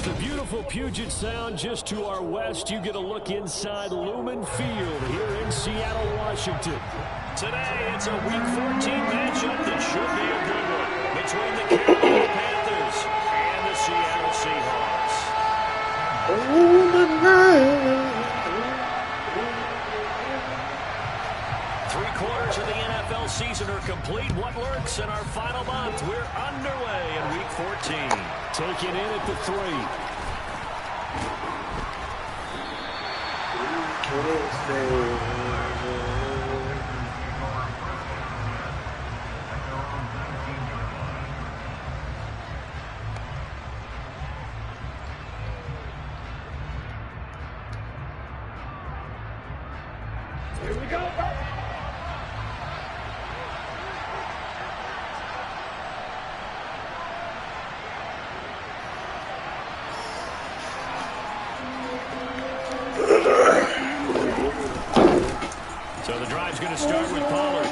With the beautiful Puget Sound just to our west, you get a look inside Lumen Field here in Seattle, Washington. Today, it's a Week 14 matchup that should be a good one between the Carolina Panthers and the Seattle Seahawks. Three-quarters of the NFL season are complete. What lurks in our final month? We're underway in Week 14. Taking in at the 3. Here we go. So the drive's going to start with Pollard. A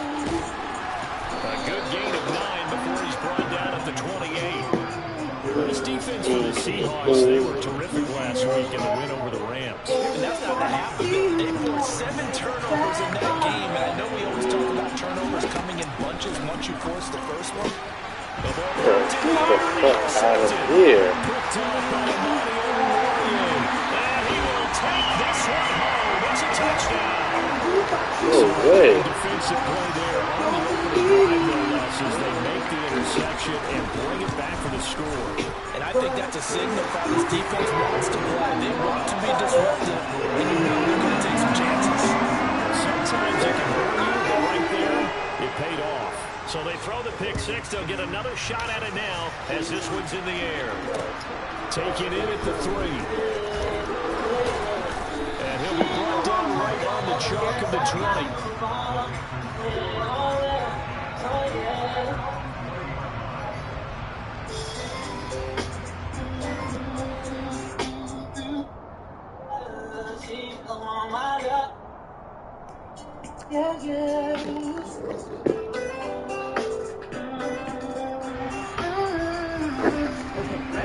good gain of 9 before he's brought down at the 28. This defense for the Seahawks, they were terrific last week in the win over the Rams. And that's not the half of it. They forced 7 turnovers in that game. And I know we always talk about turnovers coming in bunches once you force the first one. The ball out of here. Picked up by Amani Oruwariye. And he will take this one home. It's a touchdown. No way. Defensive play there on the opening drive, no less, as they make the interception and bring it back for the score. And I think that's a signal that this defense wants to play. They want to be disruptive, and you know they're going to take some chances. Sometimes it can hurt you, but right there, it paid off. So they throw the pick six. They'll get another shot at it now as this one's in the air. Taking it at the 3. And he'll be brought down right on the chalk of the 20.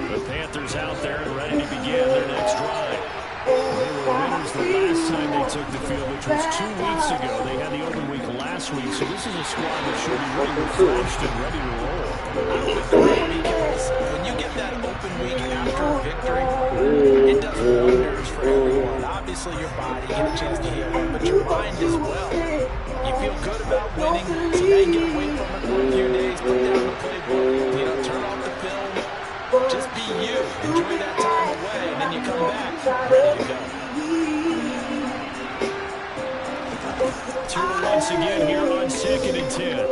The Panthers out there and ready to begin their next drive. They were winners the last time they took the field, which was 2 weeks ago. They had the open week last week, so this is a squad that should be really refreshed and ready to roll. I would agree, because when you get that open week after a victory, it does wonders for everyone. Obviously, your body, you get a chance to heal up, but your mind as well. You feel good about winning, so now you get away from it for a few days, put down the playbook, turn off the film, just be you, enjoy that time away, and then you come back, ready to go. Two once again here on 2nd and 10. And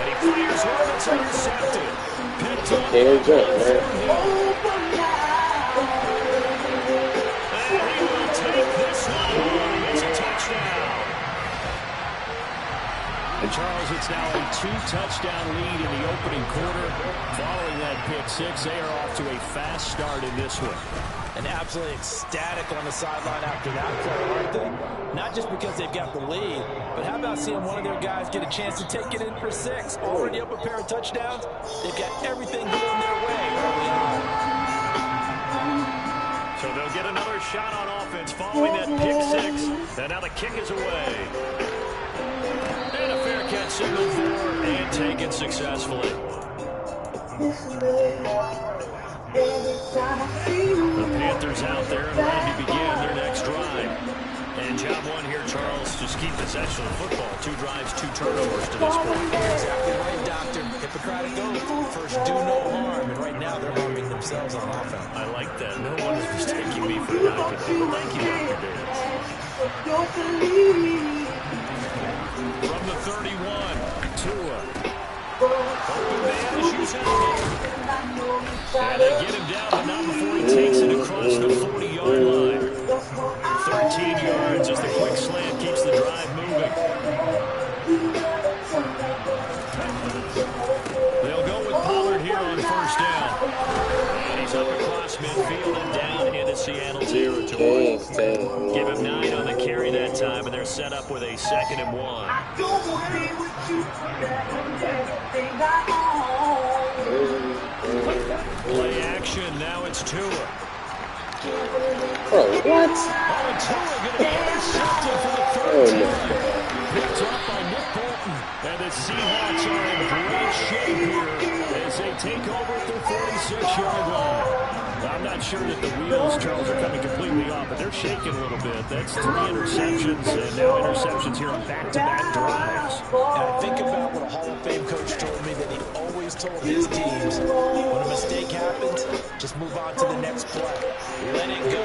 he fires one that's intercepted. Picked up. Hands up, man. And he will take this one. It's a touchdown. And Charles, it's now a 2-touchdown lead in the opening quarter. Following that pick six, they are off to a fast start in this one. And absolutely ecstatic on the sideline after that play, aren't they? Not just because they've got the lead, but how about seeing one of their guys get a chance to take it in for 6? Already up a pair of touchdowns. They've got everything going their way early on. So they'll get another shot on offense following that pick six. And now the kick is away. And a fair catch signal for and taken successfully. The Panthers out there and ready to begin their next drive. And job one here, Charles, just keep possession of the football. 2 drives, 2 turnovers to this point. Exactly right, Doctor. Hippocratic oath. First, do no harm. And right now, they're harming themselves on offense. I like that. No one is mistaking me for a doctor. Thank you, Dr. Davis. From the 31, Tua. Open man issues out. And they get him down, but not before he takes it across the 40-yard line. 13 yards as the quick slant keeps the drive moving. They'll go with Pollard here on first down. And he's up across midfield and down into Seattle territory. Give him 9 on the carry that time, and they're set up with a 2nd and 1. Play action, now it's Tua. Oh, what? Oh, and Tua going to be intercepted for the third time. Picked up by Nick Bolton. And the Seahawks are in great shape here as they take over at their 46-yard line. I'm not sure that the wheels, Charles, are coming completely off, but they're shaking a little bit. That's 3 interceptions, and now interceptions here on back-to-back drives. And I think about what a Hall of Fame coach told me that he always told his teams, when a mistake happens, just move on to the next play. Let it go.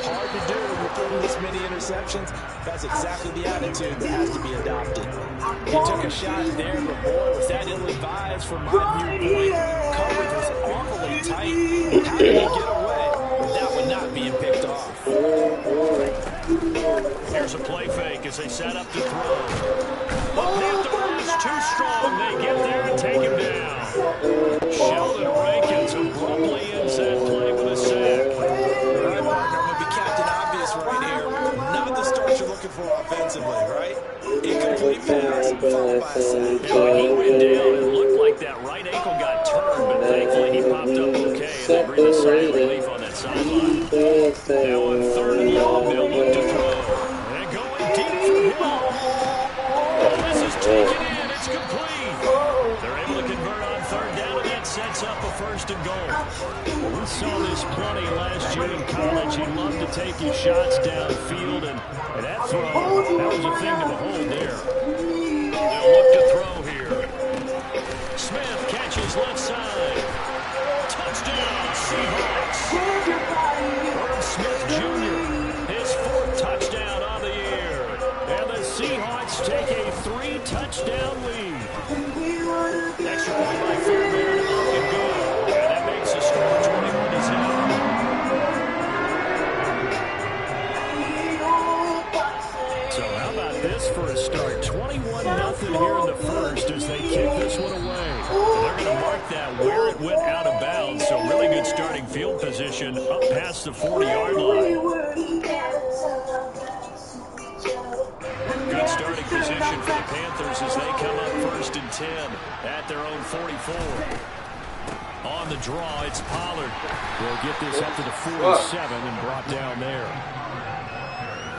Hard to do when you're throwing this many interceptions. That's exactly the attitude that has to be adopted. He took a shot there, but boy, was that ill-advised from my viewpoint. Coverage was awfully tight. How did he get away with that one not being picked off? Here's a play fake as they set up to throw. The Panthers too strong. They get there and take him down. Sheldon Rankins abruptly ends that play with a sack. All right, partner, I'm going to be Captain Obvious right here. Not the start you're looking for offensively, right? Incomplete pass, followed by a sack. And when he went down, it looked like that right ankle got turned, but thankfully he popped up okay, and they breathed a sigh of relief on that sideline. Now on 3rd and long, they'll look to throw. And going deep for Hill. Oh, this is taken in. It's complete. They're able to convert on 3rd down, and that sets up a 1st and goal. Well, we saw this plenty last year in college. He loved to take his shots downfield, and that throw, that was a thing to behold there. They'll look to throw here. Smith catches left side. Touchdown, Seahawks. Irv Smith Jr., his 4th touchdown on the year. And the Seahawks take a 3-touchdown lead. Extra point by Fairbairn, up and go. And that makes the score 21-0. So how about this for a start? 21-0 here in the first as they kick this one away. And they're going to mark that where it went out of bounds. So really good starting field position up past the 40-yard line. Good starting position for the Panthers as they come up 1st and 10 at their own 44. On the draw, it's Pollard. We'll get this up to the 47 and brought down there.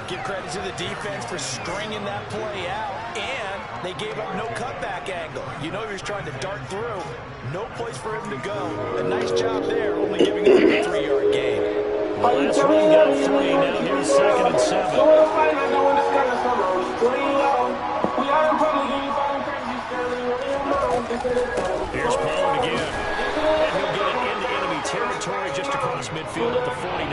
Give credit to the defense for stringing that play out, and they gave up no cutback angle. You know he was trying to dart through. No place for him to go. A nice job there, only giving up a 3-yard gain. The last run got 3. Now here's 2nd and 7. Here's Pollard again. And he'll get it into enemy territory just across midfield at the 49.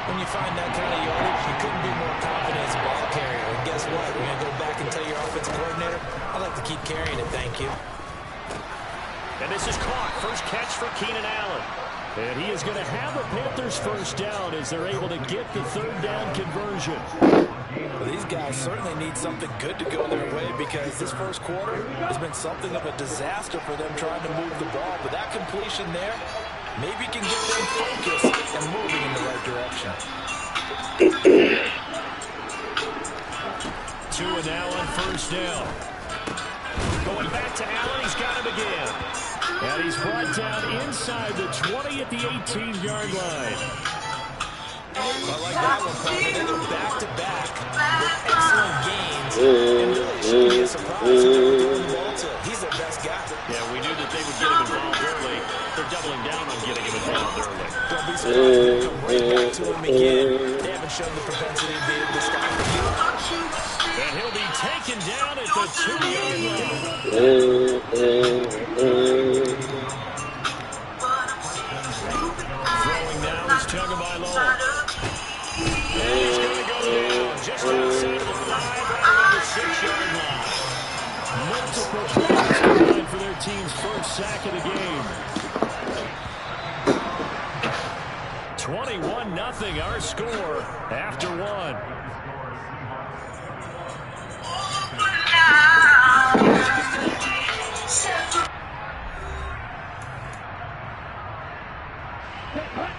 When you find that kind of yardage, you couldn't be more confident as a ball carrier. And guess what? We're going to go back and tell your offensive coordinator, I'd like to keep carrying it, thank you. And this is caught. First catch for Keenan Allen. And he is going to have a Panthers 1st down as they're able to get the 3rd down conversion. Well, these guys certainly need something good to go their way because this first quarter has been something of a disaster for them trying to move the ball. But that completion there maybe can get them focused and moving in the right direction. Tua now on 1st down. Going back to Allen, he's got him again. And he's brought down inside the 20 at the 18-yard line. I like that one, Carter. They go back-to-back with excellent gains. And really shouldn't be a surprise who they were throwing the ball to. He's their best guy. Yeah, we knew that they would get him involved early. They're doubling down on getting him involved early. Don't be surprised if they come right back to him again. They haven't shown the propensity to be able to stop the field. And he'll be taken down at the 2-yard line. Throwing now is Tagovailoa. And he's going to go down just outside of the 5, right around the 6-yard line. Multiple players combined for their team's 1st sack of the game. 21-0 our score after 1.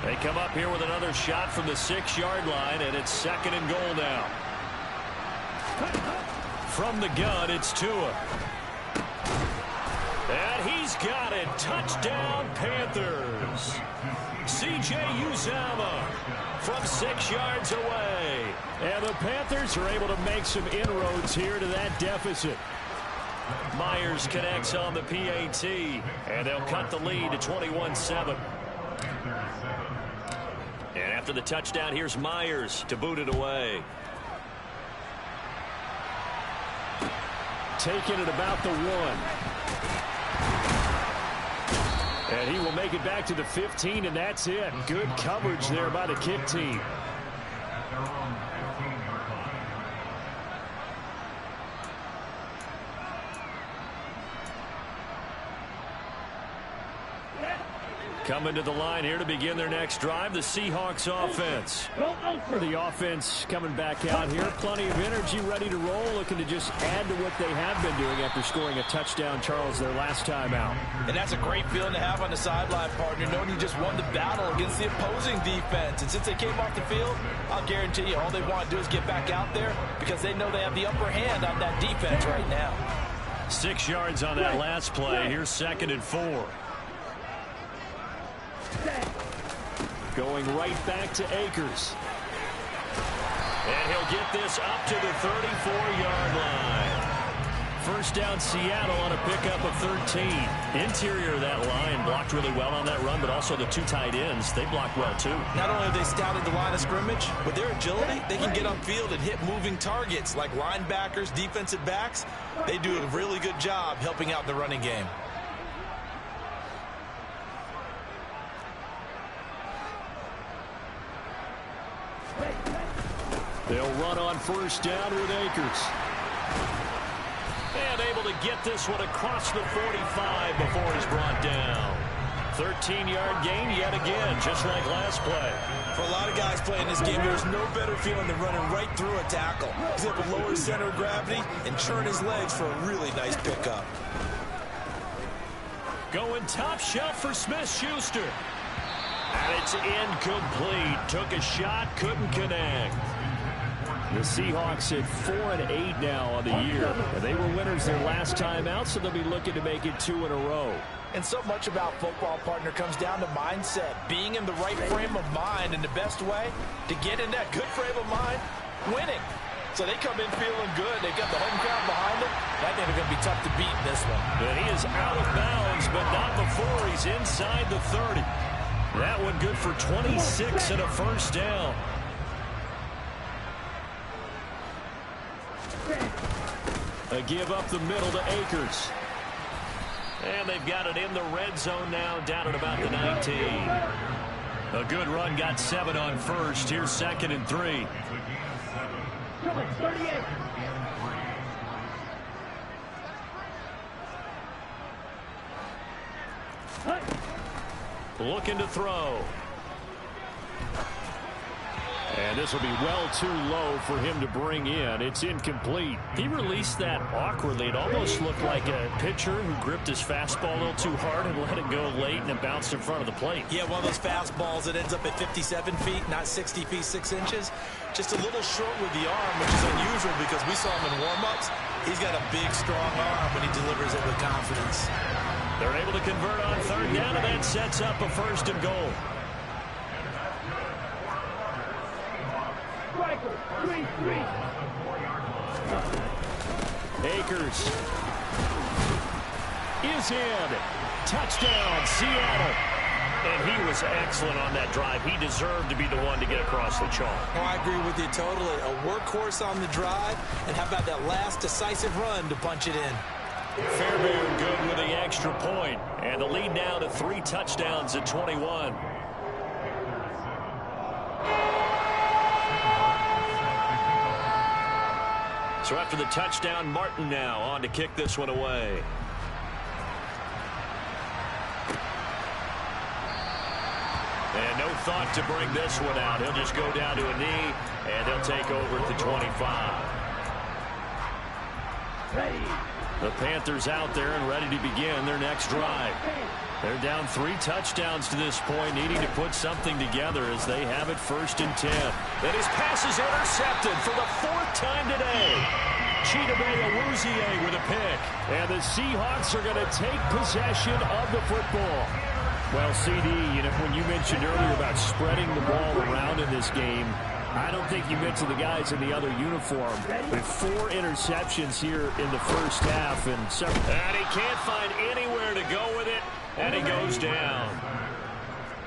They come up here with another shot from the 6-yard line, and it's 2nd and goal now. From the gun, it's Tua. And he's got it. Touchdown, Panthers. C.J. Uzomah from 6 yards away. And the Panthers are able to make some inroads here to that deficit. Myers connects on the PAT, and they'll cut the lead to 21-7. And after the touchdown, here's Myers to boot it away. Taking it about the 1. And he will make it back to the 15, and that's it. Good coverage there by the kick team. Coming to the line here to begin their next drive, the Seahawks offense. For the offense coming back out here, plenty of energy, ready to roll, looking to just add to what they have been doing after scoring a touchdown, Charles, their last time out. And that's a great feeling to have on the sideline, partner, knowing you just won the battle against the opposing defense. And since they came off the field, I'll guarantee you all they want to do is get back out there because they know they have the upper hand on that defense right now. 6 yards on that last play. Here's 2nd and 4. Going right back to Akers. And he'll get this up to the 34-yard line. First down, Seattle on a pickup of 13. Interior of that line blocked really well on that run, but also the 2 tight ends, they blocked well too. Not only have they scouted the line of scrimmage, with their agility, they can get upfield and hit moving targets like linebackers, defensive backs. They do a really good job helping out in the running game. They'll run on first down with Akers. And able to get this one across the 45 before he's brought down. 13-yard gain yet again, just like last play. For a lot of guys playing this game, there's no better feeling than running right through a tackle. He's able to lower his center of gravity and churn his legs for a really nice pickup. Going top shelf for Smith-Schuster. And it's incomplete. Took a shot, couldn't connect. The Seahawks at 4-8 now on the year. They were winners their last time out, so they'll be looking to make it 2 in a row. And so much about football, partner, comes down to mindset. Being in the right frame of mind, and the best way to get in that good frame of mind, winning. So they come in feeling good. They've got the home crowd behind them. I think they're going to be tough to beat in this one. And he is out of bounds, but not before he's inside the 30. That one good for 26 and a first down. A give up the middle to Akers. And they've got it in the red zone now, down at about the 19. A good run, got 7 on first. Here's 2nd and 3. Looking to throw. And this will be well too low for him to bring in. It's incomplete. He released that awkwardly. It almost looked like a pitcher who gripped his fastball a little too hard and let it go late, and it bounced in front of the plate. Yeah, one of those fastballs that ends up at 57 feet, not 60 feet, 6 inches. Just a little short with the arm, which is unusual because we saw him in warm-ups. He's got a big, strong arm when he delivers it with confidence. They're able to convert on third down, and that sets up a 1st and goal. Akers is in. Touchdown, Seattle. And he was excellent on that drive. He deserved to be the one to get across the chalk. Oh, I agree with you totally. A workhorse on the drive, and how about that last decisive run to punch it in? Fairbairn good with the extra point. And the lead now to 3 touchdowns at 21. So after the touchdown, Martin now on to kick this one away. And no thought to bring this one out. He'll just go down to a knee, and he'll take over at the 25. The Panthers out there and ready to begin their next drive. They're down 3 touchdowns to this point, needing to put something together as they have it 1st and 10. And his pass is intercepted for the 4th time today. Goat Bih with a pick. And the Seahawks are going to take possession of the football. Well, CD, when you mentioned earlier about spreading the ball around in this game, I don't think you mentioned the guys in the other uniform. With 4 interceptions here in the first half. And he can't find anywhere to go with it, and he goes down.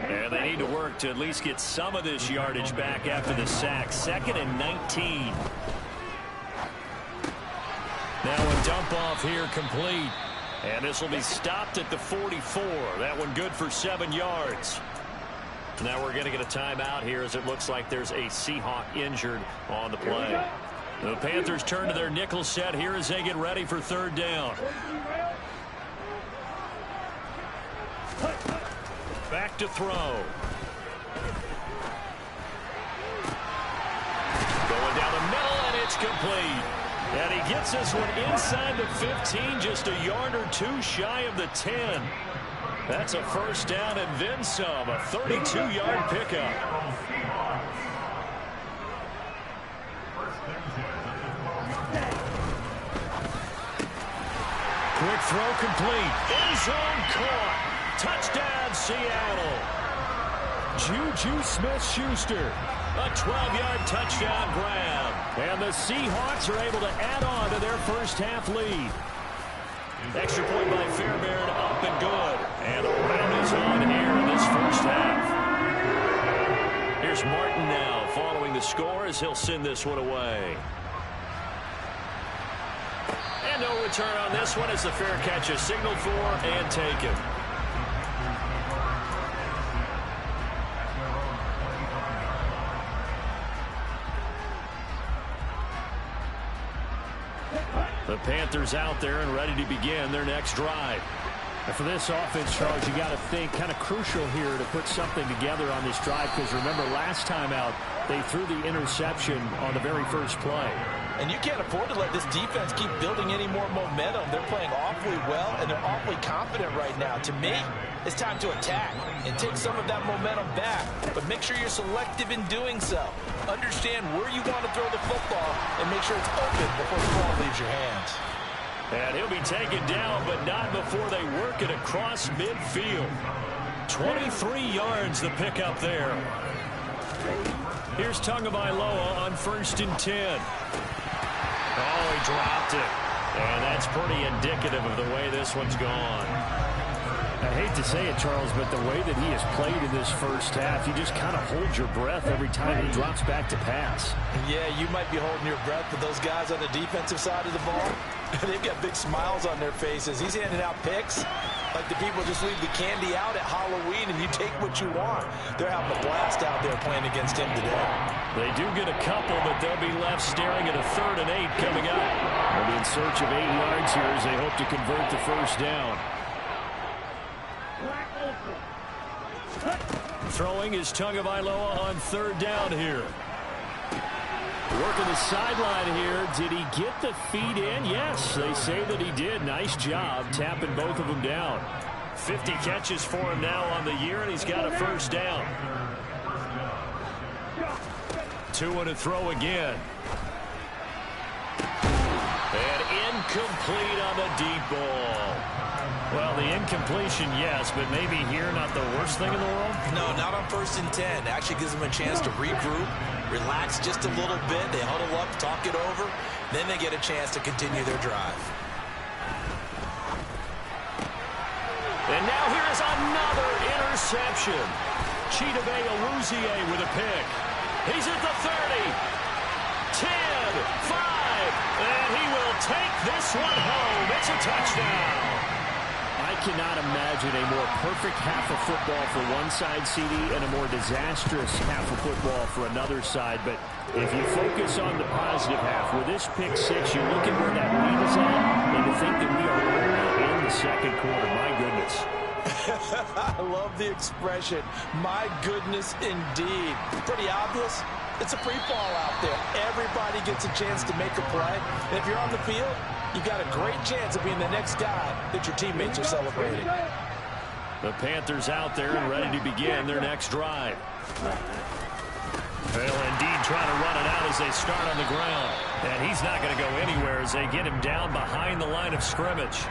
And they need to work to at least get some of this yardage back after the sack. 2nd and 19. Now a dump off here complete. And this will be stopped at the 44. That one good for 7 yards. Now we're going to get a timeout here as it looks like there's a Seahawk injured on the play. The Panthers turn to their nickel set here as they get ready for 3rd down. Back to throw. Going down the middle, and it's complete. And he gets this one inside the 15, just a yard or 2 shy of the 10. That's a 1st down and then some, a 32-yard pickup. Quick throw complete. End zone caught. Touchdown, Seattle. Juju Smith-Schuster. A 12-yard touchdown grab. And the Seahawks are able to add on to their first half lead. Extra point by Fairbairn, up and good. And the round is on here in this first half. Here's Martin now following the score as he'll send this one away. And no return on this one as the fair catch is signaled for and taken. The Panthers out there and ready to begin their next drive. And for this offense, Charles, you got to think kind of crucial here to put something together on this drive, because remember last time out they threw the interception on the very first play. And you can't afford to let this defense keep building any more momentum. They're playing awfully well, and they're awfully confident right now. To me, it's time to attack and take some of that momentum back. But make sure you're selective in doing so. Understand where you want to throw the football and make sure it's open before the ball leaves your hands. And he'll be taken down, but not before they work it across midfield. 23 yards the pickup there. Here's Tagovailoa on 1st and 10. Oh, he dropped it. And that's pretty indicative of the way this one's gone. I hate to say it, Charles, but the way that he has played in this first half, you just kind of hold your breath every time he drops back to pass. Yeah, you might be holding your breath, but those guys on the defensive side of the ball, they've got big smiles on their faces. He's handing out picks like the people just leave the candy out at Halloween and you take what you want. They're having a blast out there playing against him today. They do get a couple, but they'll be left staring at a 3rd and 8 coming up. They'll be in search of 8 yards here as they hope to convert the first down. Throwing is Tagovailoa on 3rd down here. Working the sideline here. Did he get the feet in? Yes, they say that he did. Nice job tapping both of them down. 50 catches for him now on the year, and he's got a 1st down. 2 and a throw again. And incomplete on the deep ball. Well, the incompletion, yes, but maybe here not the worst thing in the world? No, not on 1st and 10. Actually gives them a chance to regroup, relax just a little bit. They huddle up, talk it over. Then they get a chance to continue their drive. And now here is another interception. Goat Bih with a pick. He's at the 30. 10, 5, and he will take this one home. It's a touchdown. I cannot imagine a more perfect half of football for one side, CD, and a more disastrous half of football for another side. But if you focus on the positive half, with this pick 6, you look at where that lead is at, and to think that we are only in the 2nd quarter. My goodness. I love the expression, my goodness indeed. Pretty obvious. It's a free fall out there. Everybody gets a chance to make a play. And if you're on the field, you've got a great chance of being the next guy that your teammates are celebrating. The Panthers out there and ready to begin their next drive. They'll indeed try to run it out as they start on the ground. And he's not going to go anywhere as they get him down behind the line of scrimmage.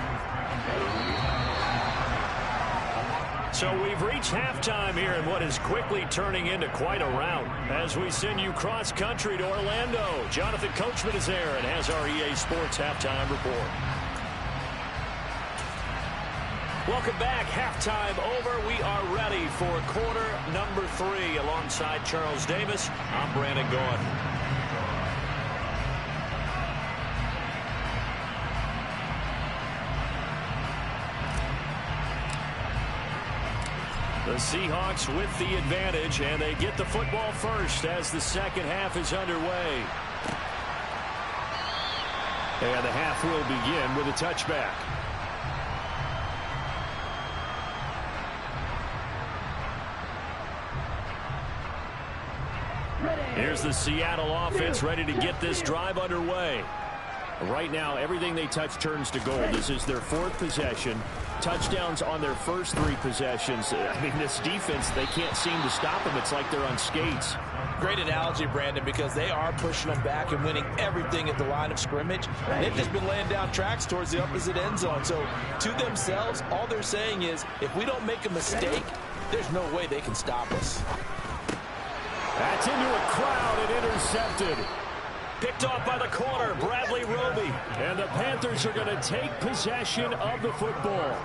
So we've reached halftime here in what is quickly turning into quite a rout. As we send you cross-country to Orlando, Jonathan Coachman is there and has our EA Sports Halftime Report. Welcome back. Halftime over. We are ready for quarter number 3. Alongside Charles Davis, I'm Brandon Gaudin. The Seahawks with the advantage, and they get the football first as the second half is underway. And the half will begin with a touchback. Here's the Seattle offense ready to get this drive underway. Right now, everything they touch turns to gold. This is their 4th possession. Touchdowns on their first 3 possessions. I mean, this defense, they can't seem to stop them. It's like they're on skates. Great analogy, Brandon, because they are pushing them back and winning everything at the line of scrimmage. They've just been laying down tracks towards the opposite end zone. So, to themselves, all they're saying is, if we don't make a mistake, there's no way they can stop us. That's into a crowd and intercepted. Picked off by the corner, Bradley Roby. And the Panthers are going to take possession of the football.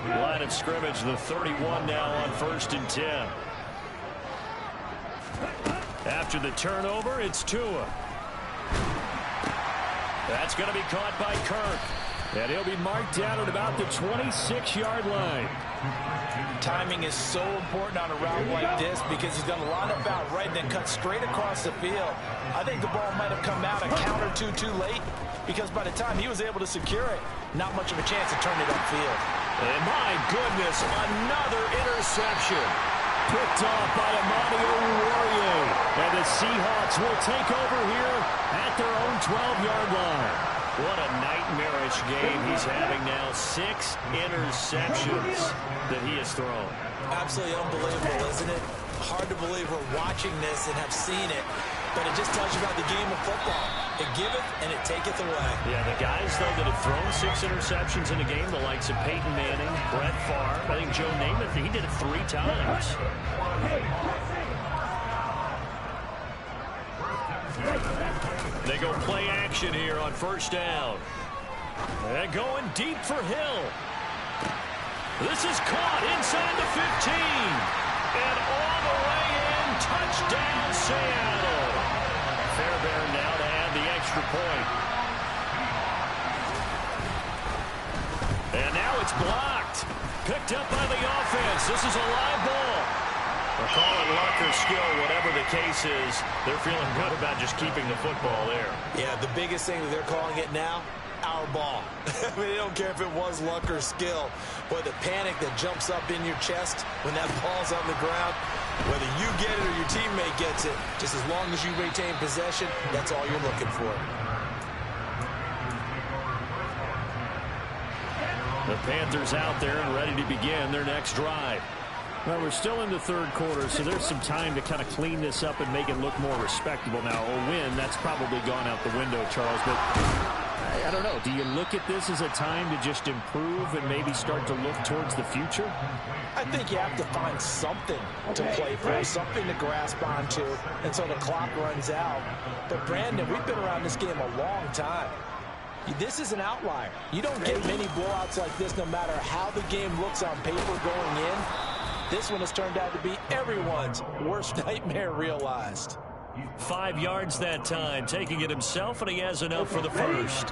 Line of scrimmage, the 31 now on 1st and 10. After the turnover, it's Tua. That's going to be caught by Kirk. And he'll be marked down at about the 26-yard line. Timing is so important on a route like this because he's going to line up out right and then cut straight across the field. I think the ball might have come out a count or two too late because by the time he was able to secure it, not much of a chance to turn it upfield. And my goodness, another interception. Picked off by Amani Oruwariye. And the Seahawks will take over here at their own 12-yard line. What a nightmarish game he's having now. 6 interceptions that he has thrown. Absolutely unbelievable, isn't it? Hard to believe we're watching this and have seen it, but it just tells you about the game of football. It giveth and it taketh away. Yeah, the guys, though, that have thrown 6 interceptions in a game, the likes of Peyton Manning, Brett Favre, I think Joe Namath, he did it 3 times. They go play action here on 1st down. And going deep for Hill. This is caught inside the 15. And all the way in, touchdown Seattle. Fairbairn now to add the extra point. And now it's blocked. Picked up by the offense. This is a live ball. Or call it luck or skill, whatever the case is, they're feeling good about just keeping the football there. Yeah, the biggest thing that they're calling it now, our ball. I mean, they don't care if it was luck or skill. But the panic that jumps up in your chest when that ball's on the ground, whether you get it or your teammate gets it, just as long as you retain possession, that's all you're looking for. The Panthers out there and ready to begin their next drive. Well, we're still in the 3rd quarter, so there's some time to kind of clean this up and make it look more respectable. Now, a win, that's probably gone out the window, Charles, but I don't know. Do you look at this as a time to just improve and maybe start to look towards the future? I think you have to find something to play for, something to grasp onto until the clock runs out. But, Brandon, we've been around this game a long time. This is an outlier. You don't get many blowouts like this no matter how the game looks on paper going in. This one has turned out to be everyone's worst nightmare realized. 5 yards that time, taking it himself, and he has enough for the first.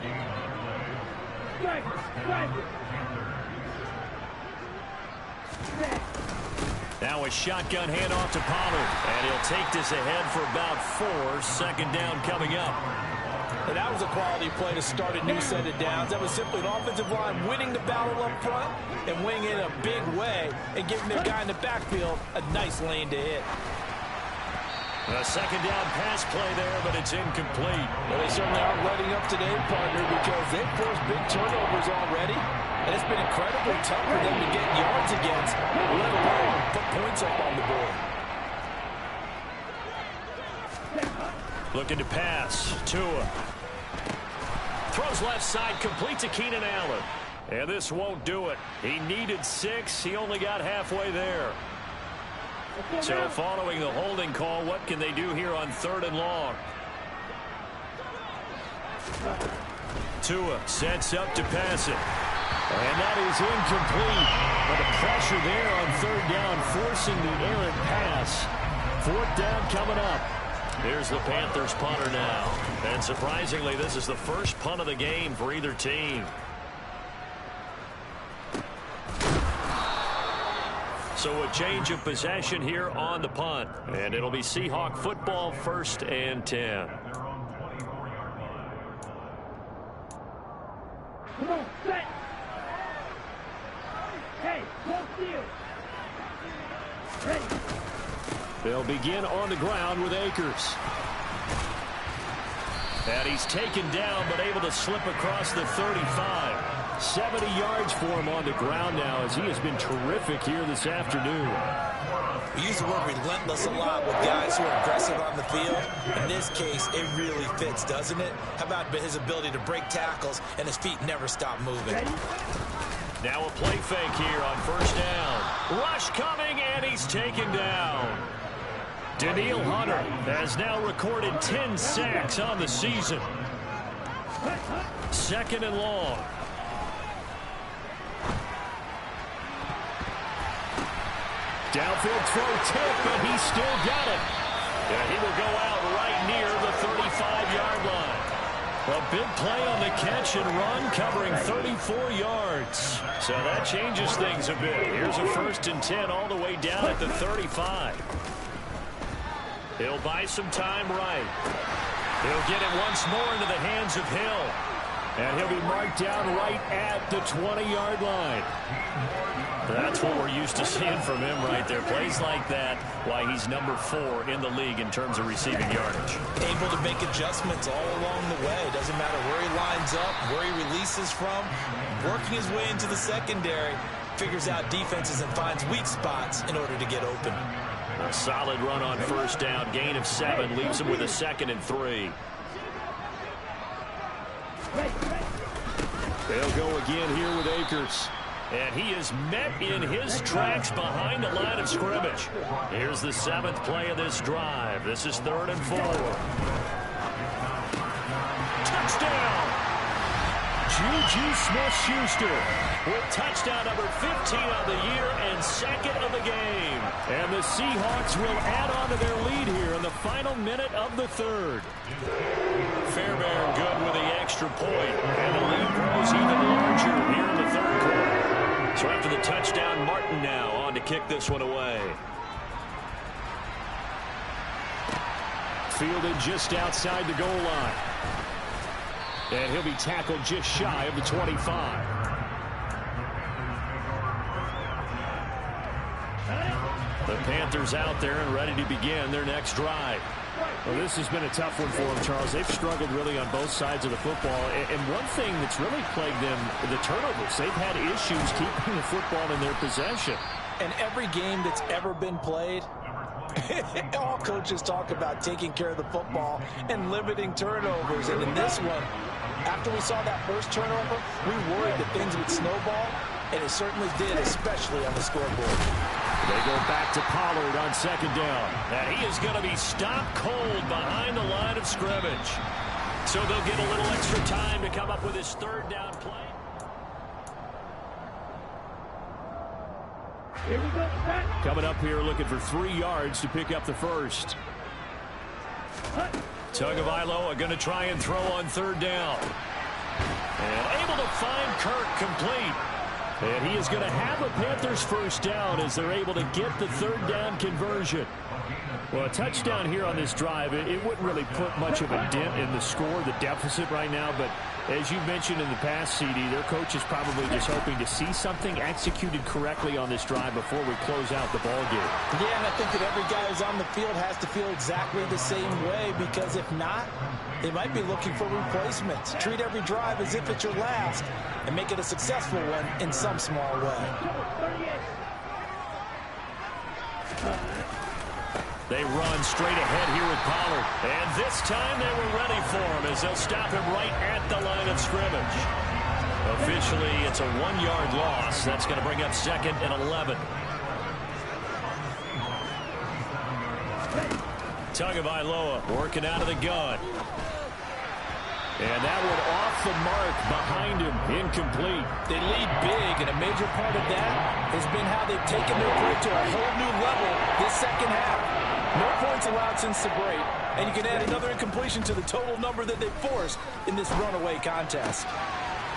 Now a shotgun handoff to Pollard, and he'll take this ahead for about 4. 2nd down coming up. And that was a quality play to start a new set of downs. That was simply an offensive line winning the battle up front and winning in a big way and giving their guy in the backfield a nice lane to hit. A 2nd down pass play there, but it's incomplete. Well, they certainly aren't letting up today, partner, because they've forced big turnovers already, and it's been incredibly tough for them to get yards against, let alone put points up on the board. Looking to pass. Tua. Throws left side, complete to Keenan Allen. And this won't do it. He needed 6. He only got halfway there. So following the holding call, what can they do here on 3rd and long? Tua sets up to pass it. And that is incomplete. But the pressure there on 3rd down, forcing the errant pass. 4th down coming up. Here's the Panthers punter now. And surprisingly, this is the first punt of the game for either team. So a change of possession here on the punt. And it'll be Seahawk football, 1st and 10. Come on, set. Hey, hold still. Ready. They'll begin on the ground with Akers. And he's taken down, but able to slip across the 35. 70 yards for him on the ground now, as he has been terrific here this afternoon. We use the word relentless a lot with guys who are aggressive on the field. In this case, it really fits, doesn't it? How about his ability to break tackles and his feet never stop moving? Now a play fake here on 1st down. Rush coming, and he's taken down. Daniil Hunter has now recorded 10 sacks on the season. 2nd and long. Downfield throw tip, but he still got it. And he will go out right near the 35-yard line. A big play on the catch and run, covering 34 yards. So that changes things a bit. Here's a 1st and 10 all the way down at the 35. He'll buy some time right. He'll get it once more into the hands of Hill. And he'll be marked down right at the 20-yard line. That's what we're used to seeing from him right there. Plays like that, why he's number 4 in the league in terms of receiving yardage. Able to make adjustments all along the way. Doesn't matter where he lines up, where he releases from. Working his way into the secondary. Figures out defenses and finds weak spots in order to get open. A solid run on 1st down. Gain of 7 leaves him with a 2nd and 3. They'll go again here with Akers. And he is met in his tracks behind the line of scrimmage. Here's the 7th play of this drive. This is 3rd and 4. Touchdown! Juju Smith-Schuster with touchdown number 15 of the year and 2nd of the game. And the Seahawks will add on to their lead here in the final minute of the 3rd. Fairbairn good with the extra point. And the lead grows even larger here in the 3rd quarter. So after the touchdown, Martin now on to kick this one away. Fielded just outside the goal line. And he'll be tackled just shy of the 25. The Panthers out there and ready to begin their next drive. Well, this has been a tough one for them, Charles. They've struggled really on both sides of the football. And one thing that's really plagued them, the turnovers. They've had issues keeping the football in their possession. And every game that's ever been played, all coaches talk about taking care of the football and limiting turnovers. And in this one, after we saw that first turnover, we worried that things would snowball, and it certainly did, especially on the scoreboard. They go back to Pollard on 2nd down. And he is going to be stopped cold behind the line of scrimmage. So they'll get a little extra time to come up with his 3rd down play. Here we go. Coming up here looking for 3 yards to pick up the 1st. Tagovailoa are going to try and throw on 3rd down. And able to find Kirk complete. And he is going to have a Panthers 1st down as they're able to get the 3rd down conversion. Well, a touchdown here on this drive, it wouldn't really put much of a dent in the score, the deficit right now. But as you mentioned in the past, CD, their coach is probably just hoping to see something executed correctly on this drive before we close out the ball game. Yeah, and I think that every guy who's on the field has to feel exactly the same way, because if not, they might be looking for replacements. Treat every drive as if it's your last and make it a successful one in some small way. They They run straight ahead here with Pollard. And this time they were ready for him as they'll stop him right at the line of scrimmage. Officially, it's a 1-yard loss. That's going to bring up 2nd and 11. Tagovailoa working out of the gun. And that one off the mark behind him. Incomplete. They lead big, and a major part of that has been how they've taken their play to a whole new level this second half. No points allowed since the break, and you can add another incompletion to the total number that they forced in this runaway contest.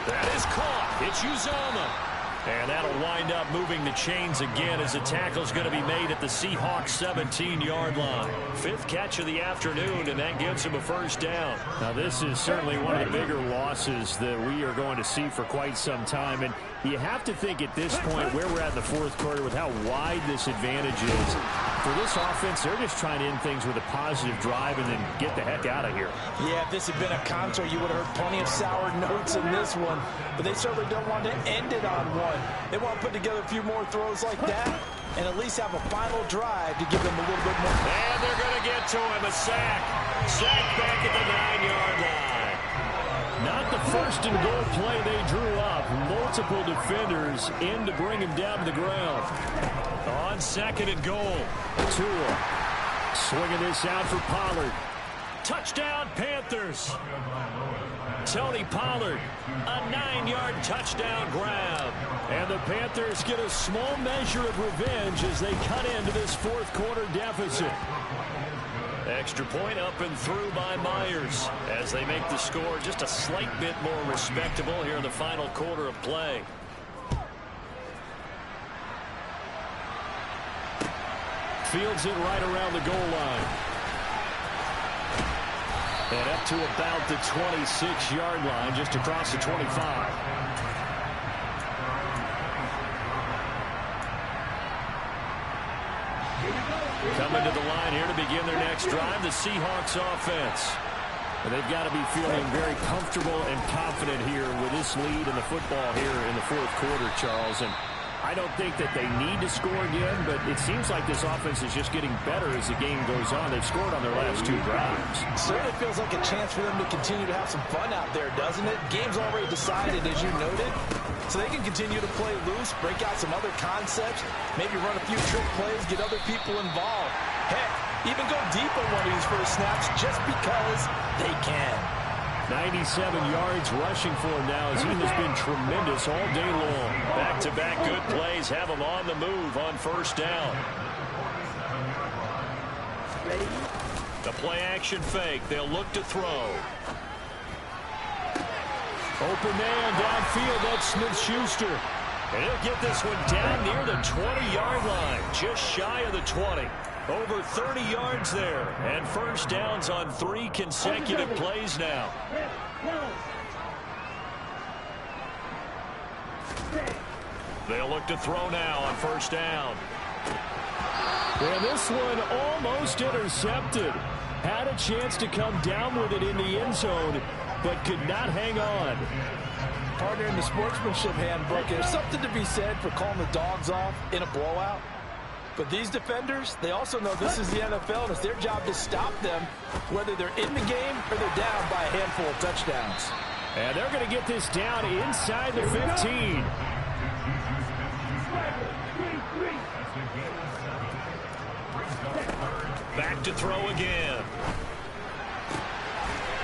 That is caught. It's Uzomah. And that'll wind up moving the chains again as the tackle's going to be made at the Seahawks 17-yard line. 5th catch of the afternoon, and that gives him a first down. Now, this is certainly one of the bigger losses that we are going to see for quite some time. And you have to think at this point where we're at in the 4th quarter with how wide this advantage is. For this offense, they're just trying to end things with a positive drive and then get the heck out of here. Yeah, if this had been a contour, you would have heard plenty of sour notes in this one. But they certainly don't want to end it on one. They want to put together a few more throws like that and at least have a final drive to give them a little bit more. And they're going to get to him. A sack. Sack back at the 9-yard line. Not the first and goal play they drew up. Multiple defenders in to bring him down to the ground. On 2nd and goal. Tua swinging this out for Pollard. Touchdown, Panthers. Tony Pollard, a 9-yard touchdown grab. And the Panthers get a small measure of revenge as they cut into this 4th quarter deficit. Extra point up and through by Myers as they make the score just a slight bit more respectable here in the final quarter of play. Fields it right around the goal line. And up to about the 26-yard line, just across the 25. Coming to the line here to begin their next drive, the Seahawks offense. And they've got to be feeling very comfortable and confident here with this lead in the football here in the 4th quarter, Charles. And I don't think that they need to score again, but it seems like this offense is just getting better as the game goes on. They've scored on their last 2 drives. Certainly feels like a chance for them to continue to have some fun out there, doesn't it? Game's already decided, as you noted, so they can continue to play loose, break out some other concepts, maybe run a few trick plays, get other people involved. Heck, even go deep on one of these first snaps just because they can. 97 yards rushing for him now as he has been tremendous all day long. Back-to-back good plays have him on the move on 1st down. The play-action fake. They'll look to throw. Open man downfield. That's Smith-Schuster. And he'll get this one down near the 20-yard line, just shy of the 20. Over 30 yards there, and first downs on 3 consecutive plays now. They'll look to throw now on 1st down. And this one almost intercepted. Had a chance to come down with it in the end zone, but could not hang on. Partner, in the sportsmanship handbook, there's something to be said for calling the dogs off in a blowout. But these defenders, they also know this is the NFL, and it's their job to stop them, whether they're in the game or they're down by a handful of touchdowns. And they're going to get this down inside the 15. Back to throw again.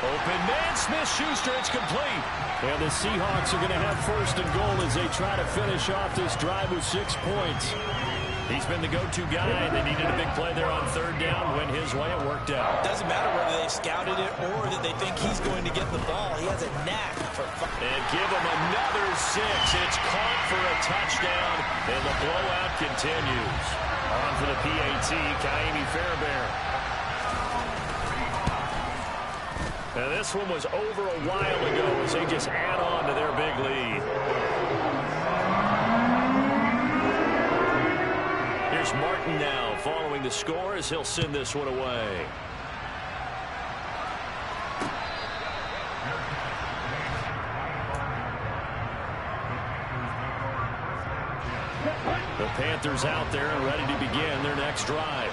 Open man, Smith-Schuster, it's complete. And the Seahawks are going to have 1st and goal as they try to finish off this drive with 6 points. He's been the go-to guy, and they needed a big play there on 3rd down. Went his way, it worked out. Doesn't matter whether they scouted it or that they think he's going to get the ball. He has a knack for fun. And give him another 6. It's caught for a touchdown, and the blowout continues. On for the PAT, Kaimi Fairbairn. Now this one was over a while ago as they just add on to their big lead. Here's Martin now following the score as he'll send this one away. The Panthers out there and ready to begin their next drive.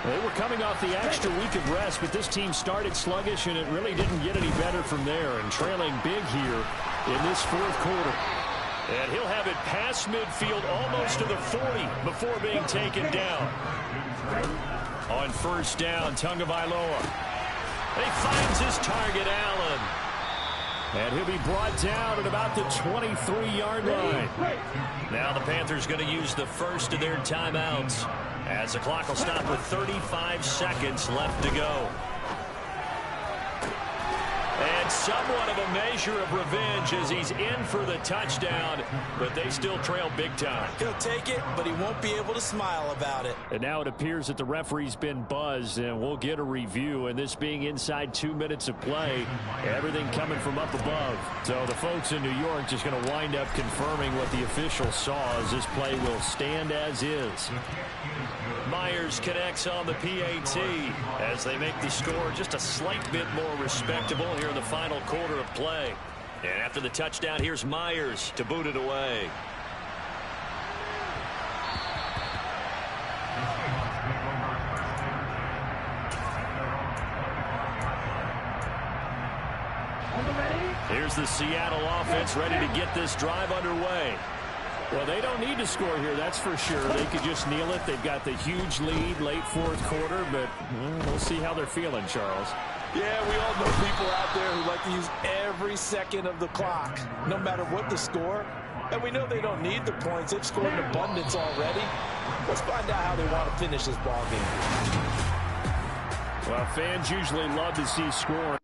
They were coming off the extra week of rest, but this team started sluggish, and it really didn't get any better from there. And trailing big here in this fourth quarter. And he'll have it past midfield almost to the 40 before being taken down. On first down, Tagovailoa. He finds his target, Allen. And he'll be brought down at about the 23-yard line. Now the Panthers going to use the first of their timeouts, as the clock will stop with 35 seconds left to go. And somewhat of a measure of revenge as he's in for the touchdown, but they still trail big time. He'll take it, but he won't be able to smile about it. And now it appears that the referee's been buzzed, and we'll get a review. And this being inside 2 minutes of play, everything coming from up above. So the folks in New York just going to wind up confirming what the official saw, as this play will stand as is. Myers connects on the PAT as they make the score just a slight bit more respectable here in the final quarter of play. And after the touchdown, here's Myers to boot it away. Here's the Seattle offense ready to get this drive underway. Well, they don't need to score here, that's for sure. They could just kneel it. They've got the huge lead late fourth quarter, but we'll see how they're feeling, Charles. Yeah, we all know people out there who like to use every second of the clock, no matter what the score. And we know they don't need the points. They've scored in abundance already. Let's find out how they want to finish this ball game. Well, fans usually love to see scoring.